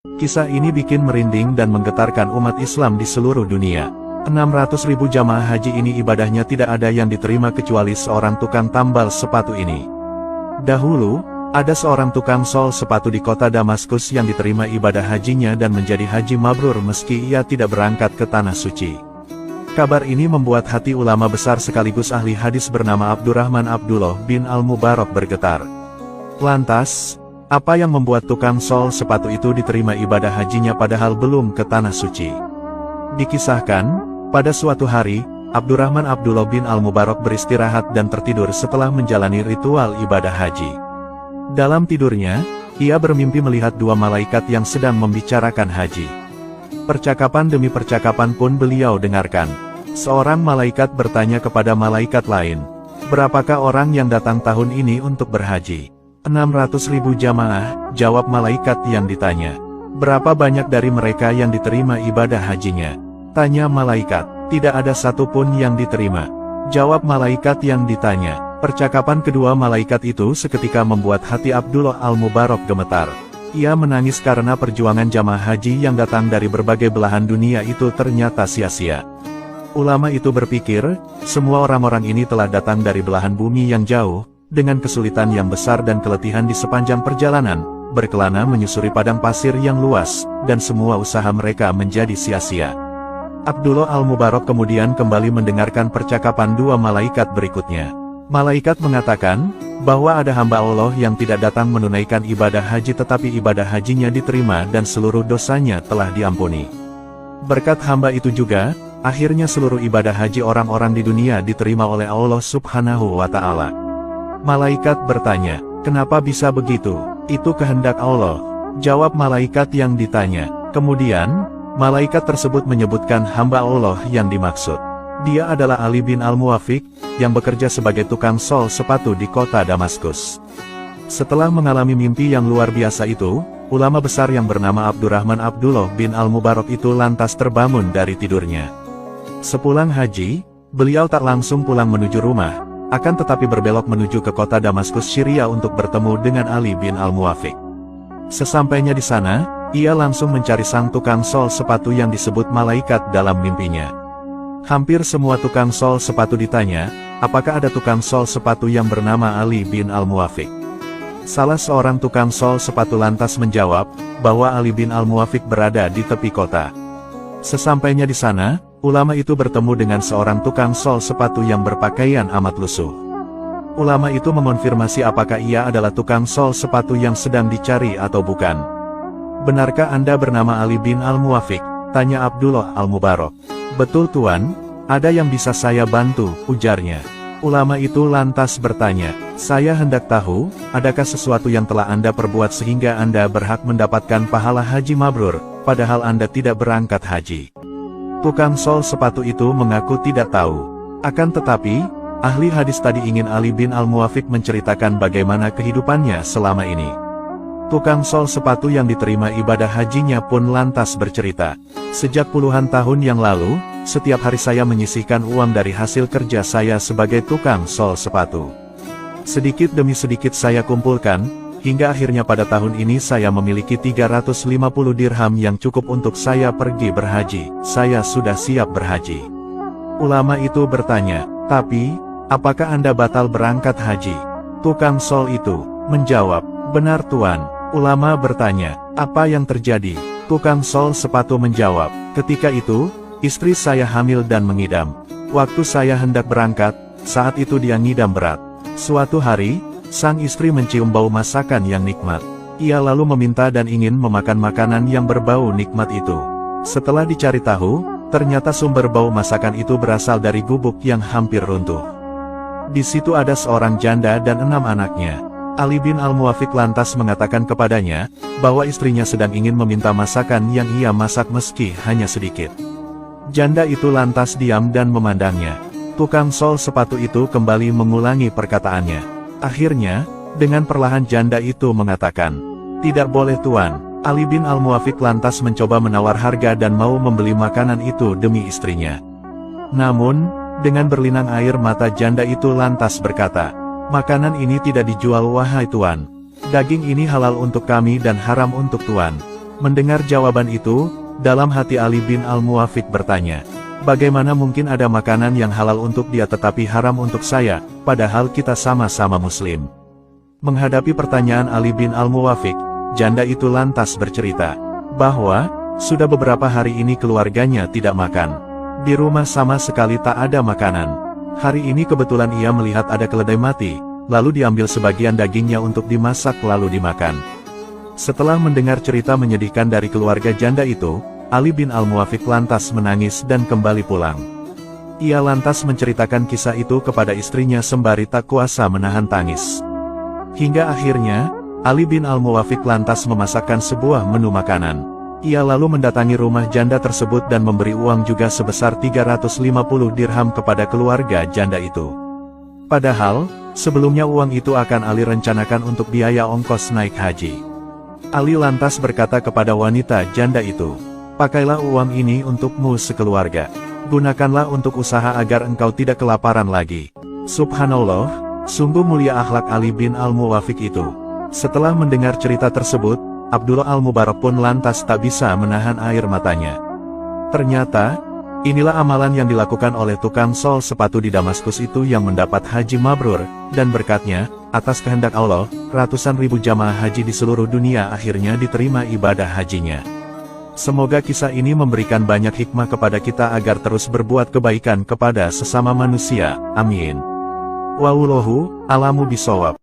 Kisah ini bikin merinding dan menggetarkan umat Islam di seluruh dunia. 600.000 jamaah haji ini ibadahnya tidak ada yang diterima kecuali seorang tukang tambal sepatu ini. Dahulu, ada seorang tukang sol sepatu di kota Damaskus yang diterima ibadah hajinya dan menjadi haji mabrur meski ia tidak berangkat ke Tanah Suci. Kabar ini membuat hati ulama besar sekaligus ahli hadis bernama Abdurrahman Abdullah bin Al-Mubarak bergetar. Lantas, apa yang membuat tukang sol sepatu itu diterima ibadah hajinya padahal belum ke Tanah Suci? Dikisahkan, pada suatu hari, Abdurrahman Abdullah bin Al-Mubarak beristirahat dan tertidur setelah menjalani ritual ibadah haji. Dalam tidurnya, ia bermimpi melihat dua malaikat yang sedang membicarakan haji. Percakapan demi percakapan pun beliau dengarkan. Seorang malaikat bertanya kepada malaikat lain, "Berapakah orang yang datang tahun ini untuk berhaji?" 600.000 jamaah, jawab malaikat yang ditanya. "Berapa banyak dari mereka yang diterima ibadah hajinya?" Tanya malaikat. "Tidak ada satupun yang diterima," jawab malaikat yang ditanya. Percakapan kedua malaikat itu seketika membuat hati Abdullah Al-Mubarak gemetar. Ia menangis karena perjuangan jamaah haji yang datang dari berbagai belahan dunia itu ternyata sia-sia. Ulama itu berpikir, semua orang-orang ini telah datang dari belahan bumi yang jauh, dengan kesulitan yang besar dan keletihan di sepanjang perjalanan, berkelana menyusuri padang pasir yang luas, dan semua usaha mereka menjadi sia-sia. Abdullah Al-Mubarak kemudian kembali mendengarkan percakapan dua malaikat berikutnya. Malaikat mengatakan, bahwa ada hamba Allah yang tidak datang menunaikan ibadah haji tetapi ibadah hajinya diterima dan seluruh dosanya telah diampuni. Berkat hamba itu juga, akhirnya seluruh ibadah haji orang-orang di dunia diterima oleh Allah Subhanahu wa Ta'ala. Malaikat bertanya, "Kenapa bisa begitu?" "Itu kehendak Allah," jawab malaikat yang ditanya. Kemudian, malaikat tersebut menyebutkan hamba Allah yang dimaksud. Dia adalah Ali bin Al-Muwafiq, yang bekerja sebagai tukang sol sepatu di kota Damaskus. Setelah mengalami mimpi yang luar biasa itu, ulama besar yang bernama Abdurrahman Abdullah bin Al-Mubarak itu lantas terbangun dari tidurnya. Sepulang haji, beliau tak langsung pulang menuju rumah, akan tetapi berbelok menuju ke kota Damaskus Syria untuk bertemu dengan Ali bin Al-Muwafiq. Sesampainya di sana, ia langsung mencari sang tukang sol sepatu yang disebut malaikat dalam mimpinya. Hampir semua tukang sol sepatu ditanya, apakah ada tukang sol sepatu yang bernama Ali bin Al-Muwafiq. Salah seorang tukang sol sepatu lantas menjawab, bahwa Ali bin Al-Muwafiq berada di tepi kota. Sesampainya di sana, ulama itu bertemu dengan seorang tukang sol sepatu yang berpakaian amat lusuh. Ulama itu mengonfirmasi apakah ia adalah tukang sol sepatu yang sedang dicari atau bukan. "Benarkah Anda bernama Ali bin Al-Muwafiq?" tanya Abdullah Al-Mubarak. "Betul Tuan, ada yang bisa saya bantu," ujarnya. Ulama itu lantas bertanya, "Saya hendak tahu, adakah sesuatu yang telah Anda perbuat sehingga Anda berhak mendapatkan pahala haji mabrur, padahal Anda tidak berangkat haji?" Tukang sol sepatu itu mengaku tidak tahu. Akan tetapi, ahli hadis tadi ingin Ali bin Al-Muwafiq menceritakan bagaimana kehidupannya selama ini. Tukang sol sepatu yang diterima ibadah hajinya pun lantas bercerita, "Sejak puluhan tahun yang lalu, setiap hari saya menyisihkan uang dari hasil kerja saya sebagai tukang sol sepatu. Sedikit demi sedikit saya kumpulkan, hingga akhirnya pada tahun ini saya memiliki 350 dirham yang cukup untuk saya pergi berhaji. Saya sudah siap berhaji." Ulama itu bertanya, "Tapi, apakah Anda batal berangkat haji?" Tukang sol itu menjawab, "Benar Tuan." Ulama bertanya, "Apa yang terjadi?" Tukang sol sepatu menjawab, "Ketika itu, istri saya hamil dan mengidam. Waktu saya hendak berangkat, saat itu dia ngidam berat. Suatu hari, sang istri mencium bau masakan yang nikmat. Ia lalu meminta dan ingin memakan makanan yang berbau nikmat itu. Setelah dicari tahu, ternyata sumber bau masakan itu berasal dari gubuk yang hampir runtuh. Di situ ada seorang janda dan 6 anaknya. Ali bin Al-Muwafiq lantas mengatakan kepadanya, bahwa istrinya sedang ingin meminta masakan yang ia masak meski hanya sedikit. Janda itu lantas diam dan memandangnya. Tukang sol sepatu itu kembali mengulangi perkataannya. Akhirnya, dengan perlahan janda itu mengatakan, "Tidak boleh Tuan." Ali bin Al-Muwafiq lantas mencoba menawar harga dan mau membeli makanan itu demi istrinya. Namun, dengan berlinang air mata janda itu lantas berkata, "Makanan ini tidak dijual wahai Tuan. Daging ini halal untuk kami dan haram untuk Tuan." Mendengar jawaban itu, dalam hati Ali bin Al-Muwafiq bertanya, bagaimana mungkin ada makanan yang halal untuk dia tetapi haram untuk saya, padahal kita sama-sama muslim? Menghadapi pertanyaan Ali bin Al-Muwafiq, janda itu lantas bercerita, bahwa, sudah beberapa hari ini keluarganya tidak makan. Di rumah sama sekali tak ada makanan. Hari ini kebetulan ia melihat ada keledai mati, lalu diambil sebagian dagingnya untuk dimasak lalu dimakan. Setelah mendengar cerita menyedihkan dari keluarga janda itu, Ali bin Al-Muwafiq lantas menangis dan kembali pulang. Ia lantas menceritakan kisah itu kepada istrinya sembari tak kuasa menahan tangis. Hingga akhirnya, Ali bin Al-Muwafiq lantas memasakkan sebuah menu makanan. Ia lalu mendatangi rumah janda tersebut dan memberi uang juga sebesar 350 dirham kepada keluarga janda itu. Padahal, sebelumnya uang itu akan Ali rencanakan untuk biaya ongkos naik haji. Ali lantas berkata kepada wanita janda itu, pakailah uang ini untukmu sekeluarga. Gunakanlah untuk usaha agar engkau tidak kelaparan lagi. Subhanallah, sungguh mulia akhlak Ali bin Al-Muwafiq itu. Setelah mendengar cerita tersebut, Abdullah Al-Mubarak pun lantas tak bisa menahan air matanya. Ternyata, inilah amalan yang dilakukan oleh tukang sol sepatu di Damaskus itu yang mendapat haji mabrur, dan berkatnya, atas kehendak Allah, ratusan ribu jamaah haji di seluruh dunia akhirnya diterima ibadah hajinya. Semoga kisah ini memberikan banyak hikmah kepada kita agar terus berbuat kebaikan kepada sesama manusia. Amin. Wallahu a'lamu bishawab.